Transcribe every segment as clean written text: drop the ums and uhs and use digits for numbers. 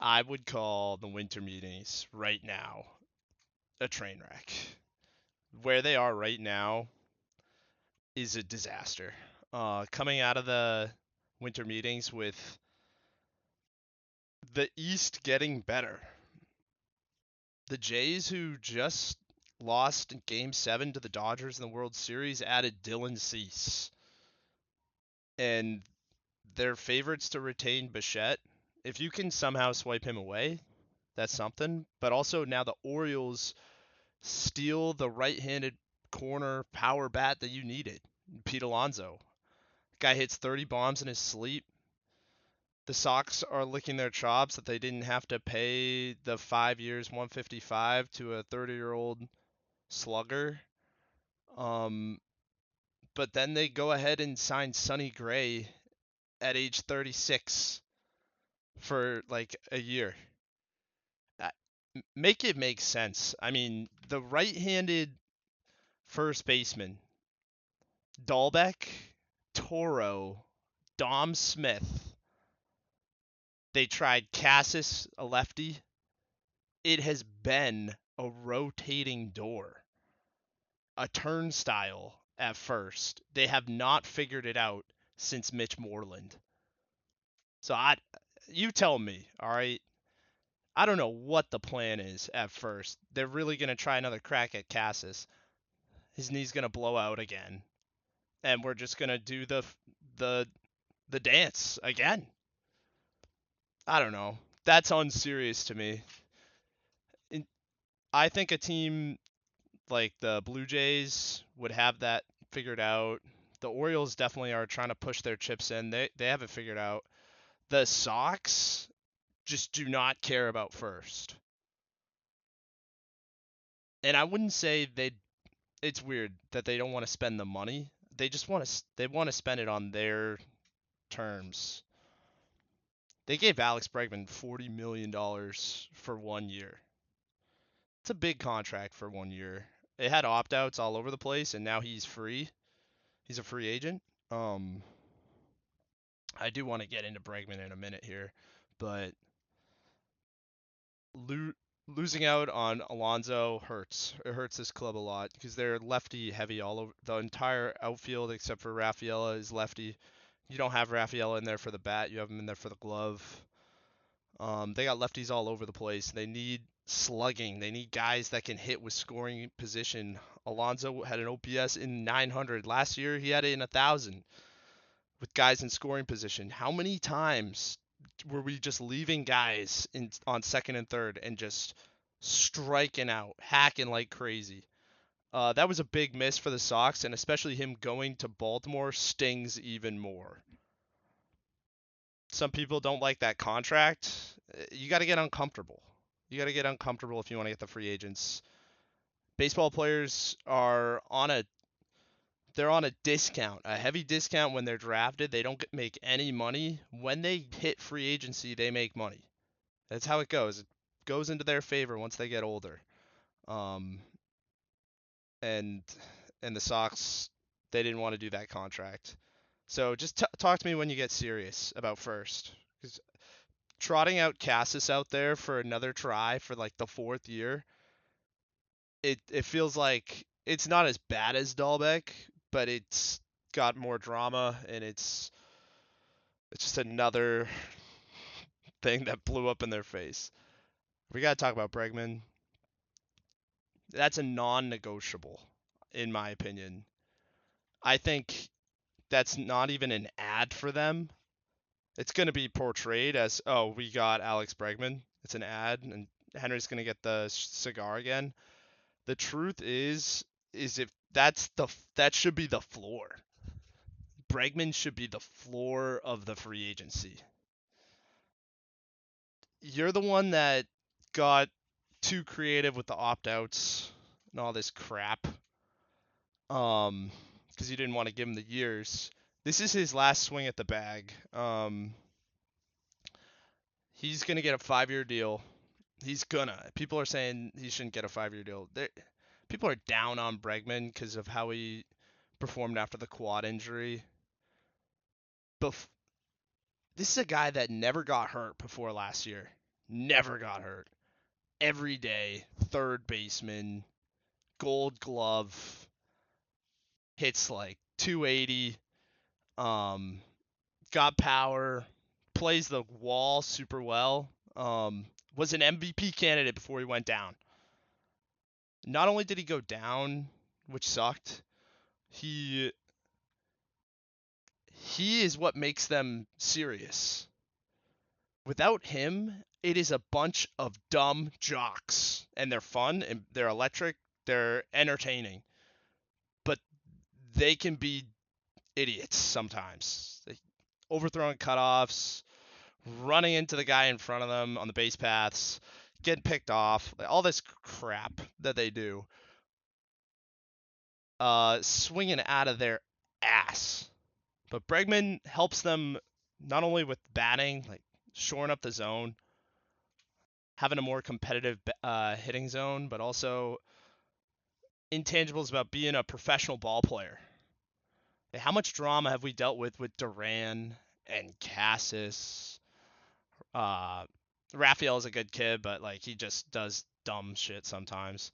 I would call the winter meetings right now a train wreck. Where they are right now is a disaster. Coming out of the winter meetings with the East getting better. The Jays, who just lost in Game 7 to the Dodgers in the World Series, added Dylan Cease. And they're favorites to retain Bichette. If you can somehow swipe him away, that's something. But also now the Orioles steal the right-handed corner power bat that you needed. Pete Alonso. Guy hits 30 bombs in his sleep. The Sox are licking their chops that they didn't have to pay the 5 years 155 to a 30-year-old slugger. Um, but then they go ahead and sign Sonny Gray at age 36 for like a year. Uh, Make it make sense. I mean, the right-handed first baseman, Dahlbeck, Toro, Dom Smith. They tried Cassis, a lefty. It has been a rotating door, a turnstile at first. They have not figured it out since Mitch Moreland. So you tell me, all right? I don't know what the plan is at first. They're really going to try another crack at Cassis. His knee's going to blow out again, and we're just going to do the the dance again. I don't know. That's unserious to me. In- I think a team like the Blue Jays would have that figured out. The Orioles definitely are trying to push their chips in. They have it figured out. The Sox just do not care about first. And I wouldn't say they it's weird that they don't want to spend the money. They want to spend it on their terms. They gave Alex Bregman $40 million for 1 year. It's a big contract for 1 year. It had opt-outs all over the place, and now he's free. He's a free agent. Um, I do want to get into Bregman in a minute here, but lo- losing out on Alonso hurts. It hurts this club a lot because they're lefty heavy all over. The entire outfield except for Rafaela is lefty. You don't have Rafaela in there for the bat. You have him in there for the glove. They got lefties all over the place. They need slugging. They need guys that can hit with scoring position. Alonso had an OPS in 900 last year. He had it in 1,000 with guys in scoring position. How many times were we just leaving guys in on second and third and just striking out, hacking like crazy? That was a big miss for the Sox, and especially him going to Baltimore stings even more. Some people don't like that contract. You got to get uncomfortable. You got to get uncomfortable if you want to get the free agents. Baseball players are on a they're on a discount, a heavy discount when they're drafted. They don't make any money. When they hit free agency, they make money. That's how it goes. It goes into their favor once they get older. Um, and and the Sox, they didn't want to do that contract. So just talk to me when you get serious about first. 'Cause trotting out Cassis out there for another try for like the fourth year, it feels like it's not as bad as Dahlbeck, but it's got more drama and it's just another thing that blew up in their face. We got to talk about Bregman. That's a non-negotiable, in my opinion. I think that's not even an ad for them. It's going to be portrayed as, oh, we got Alex Bregman. It's an ad, and Henry's going to get the cigar again. The truth is if that should be the floor. Bregman should be the floor of the free agency. You're the one that got too creative with the opt-outs and all this crap. Because you didn't want to give him the years. This is his last swing at the bag. He's gonna get a 5-year deal. He's gonna. People are saying he shouldn't get a 5-year deal. People are down on Bregman because of how he performed after the quad injury. Bef- this is a guy that never got hurt before last year. never got hurt. Every day, third baseman, Gold Glove, hits like 280, got power, plays the wall super well, was an MVP candidate before he went down. Not only did he go down, which sucked, he is what makes them serious. Without him, it is a bunch of dumb jocks, and they're fun and they're electric, they're entertaining, but they can be idiots sometimes. They overthrowing cutoffs, running into the guy in front of them on the base paths, getting picked off, all this crap that they do. Swinging out of their ass. But Bregman helps them not only with batting, like shoring up the zone, having a more competitive hitting zone, but also intangibles about being a professional ball player. How much drama have we dealt with Duran and Cassis? Raphael is a good kid, but like he just does dumb shit sometimes.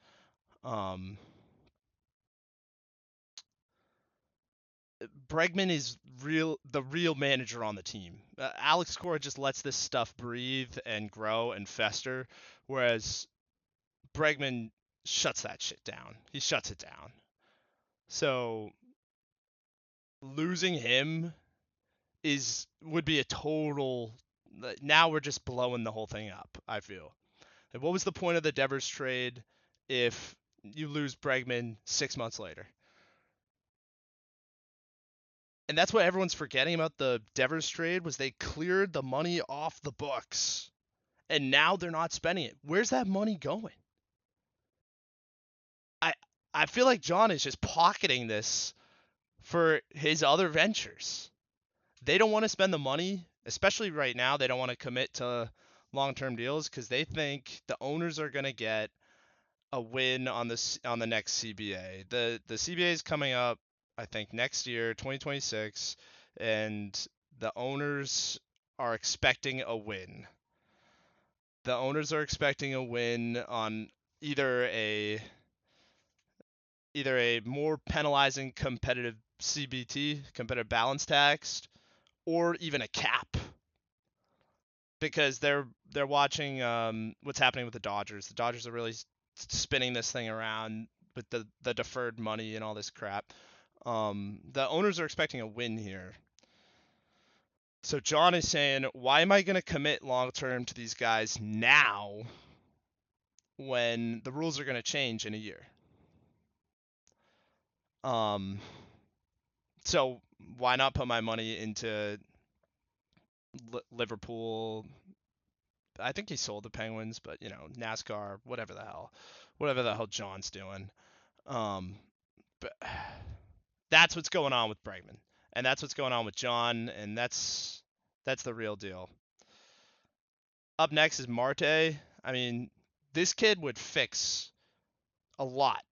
Bregman is the real manager on the team. Alex Cora just lets this stuff breathe and grow and fester, whereas Bregman shuts that shit down. He shuts it down. So losing him would be a total. Now we're just blowing the whole thing up, I feel. And what was the point of the Devers trade if you lose Bregman 6 months later? And that's what everyone's forgetting about the Devers trade was they cleared the money off the books. And now they're not spending it. Where's that money going? I feel like John is just pocketing this for his other ventures. They don't want to spend the money, especially right now. They don't want to commit to long-term deals because they think the owners are going to get a win on the next CBA. The CBA is coming up, I think, next year, 2026, and the owners are expecting a win. The owners are expecting a win on either a more penalizing competitive CBT, competitive balance tax, or even a cap. Because they're watching what's happening with the Dodgers. The Dodgers are really spinning this thing around with the deferred money and all this crap. The owners are expecting a win here. So John is saying, why am I going to commit long term to these guys now when the rules are going to change in a year? So why not put my money into Liverpool? I think he sold the Penguins, but NASCAR, whatever the hell John's doing. But that's what's going on with Bregman, and that's what's going on with John, and that's the real deal. Up next is Marte. I mean, this kid would fix a lot.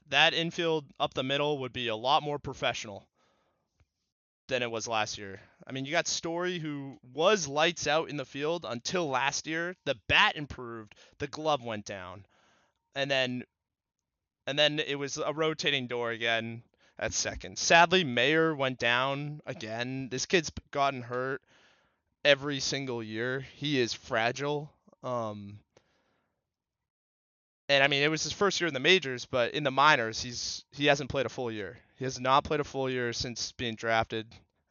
That infield up the middle would be a lot more professional than it was last year. I mean, you got Story, who was lights out in the field until last year. The bat improved, the glove went down, and then it was a rotating door again at second. Sadly, Mayer went down again. This kid's gotten hurt every single year. He is fragile. And I mean, it was his first year in the majors, but in the minors, he hasn't played a full year. He has not played a full year since being drafted.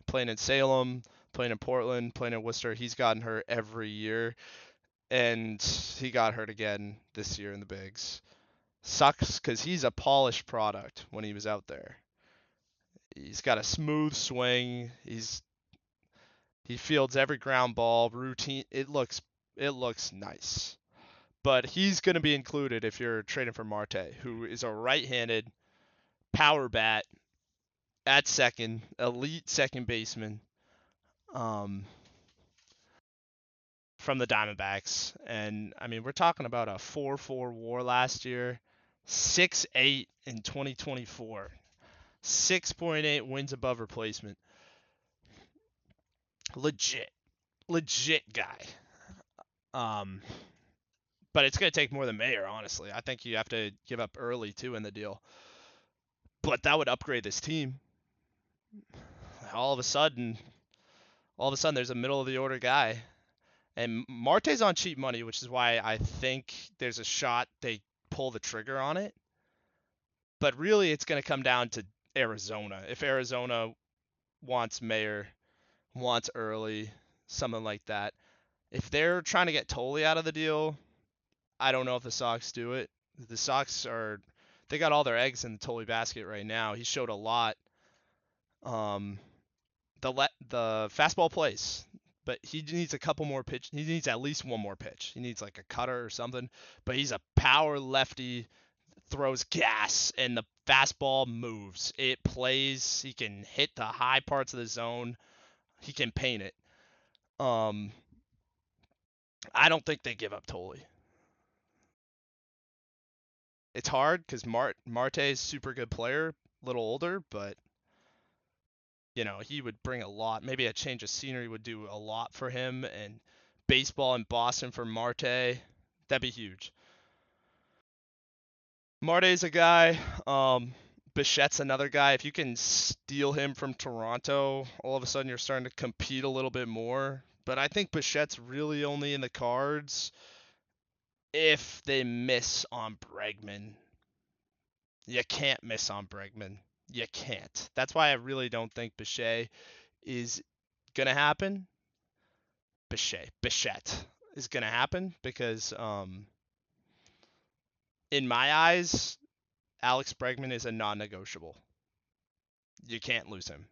Playing in Salem, playing in Portland, playing in Worcester, he's gotten hurt every year, and he got hurt again this year in the bigs. Sucks because he's a polished product when he was out there. He's got a smooth swing. He fields every ground ball, routine. It looks nice. But he's going to be included if you're trading for Marte, who is a right-handed power bat at second, elite second baseman from the Diamondbacks. And, I mean, we're talking about a 4.4 WAR last year, 6.8 in 2024, 6.8 wins above replacement. Legit guy. Um, but it's going to take more than Mayer, honestly. I think you have to give up early, too, in the deal. But that would upgrade this team. All of a sudden, there's a middle-of-the-order guy. And Marte's on cheap money, which is why I think there's a shot they pull the trigger on it. But really, it's going to come down to Arizona. If Arizona wants Mayer, wants early, something like that. If they're trying to get Tolley out of the deal, I don't know if the Sox do it. The Sox they got all their eggs in the Tolley basket right now. He showed a lot. The fastball plays, but he needs a couple more pitch. He needs at least one more pitch. He needs like a cutter or something. But he's a power lefty, throws gas, and the fastball moves. It plays. He can hit the high parts of the zone. He can paint it. I don't think they give up Tolley. It's hard because Marte is a super good player, a little older, but he would bring a lot. Maybe a change of scenery would do a lot for him, and baseball in Boston for Marte, that'd be huge. Marte's a guy. Bichette's another guy. If you can steal him from Toronto, all of a sudden you're starting to compete a little bit more. But I think Bichette's really only in the cards if they miss on Bregman. You can't miss on Bregman. You can't. That's why I really don't think Bichette is going to happen. Bichette is going to happen because in my eyes, Alex Bregman is a non-negotiable. You can't lose him.